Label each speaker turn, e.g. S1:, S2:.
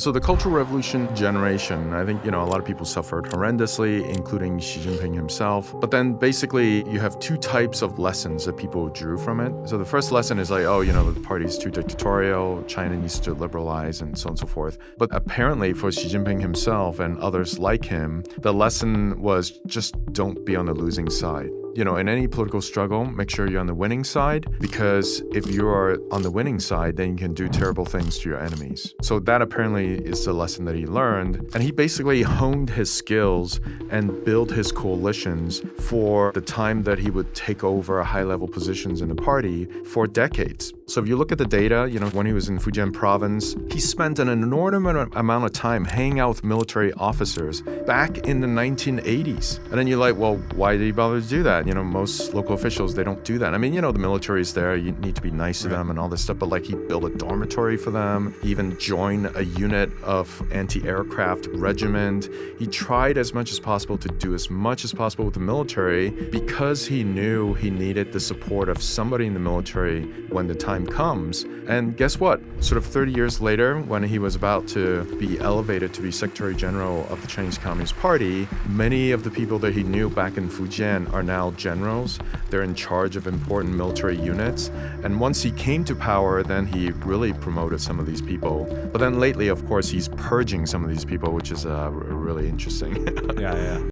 S1: So the Cultural Revolution generation, I think, a lot of people suffered horrendously, including Xi Jinping himself. But then basically you have two types of lessons that people drew from it. So the first lesson is like, the party's too dictatorial, China needs to liberalize and so on and so forth. But apparently for Xi Jinping himself and others like him, the lesson was just don't be on the losing side. In any political struggle, make sure you're on the winning side, because if you're on the winning side, then you can do terrible things to your enemies. So that apparently is the lesson that he learned. And he basically honed his skills and built his coalitions for the time that he would take over high-level positions in the party for decades. So if you look at the data, when he was in Fujian province, he spent an inordinate amount of time hanging out with military officers back in the 1980s. And then you're like, well, why did he bother to do that? Most local officials, they don't do that. I mean, the military is there. You need to be nice to them and all this stuff. But he built a dormitory for them. He even joined a unit of anti-aircraft regiment. He tried as much as possible to do as much as possible with the military because he knew he needed the support of somebody in the military when the time comes. And guess what? Sort of 30 years later, when he was about to be elevated to be Secretary General of the Chinese Communist Party, many of the people that he knew back in Fujian are now generals. They're in charge of important military units. And once he came to power, then he really promoted some of these people. But then lately, of course, he's purging some of these people, which is really interesting.
S2: Yeah.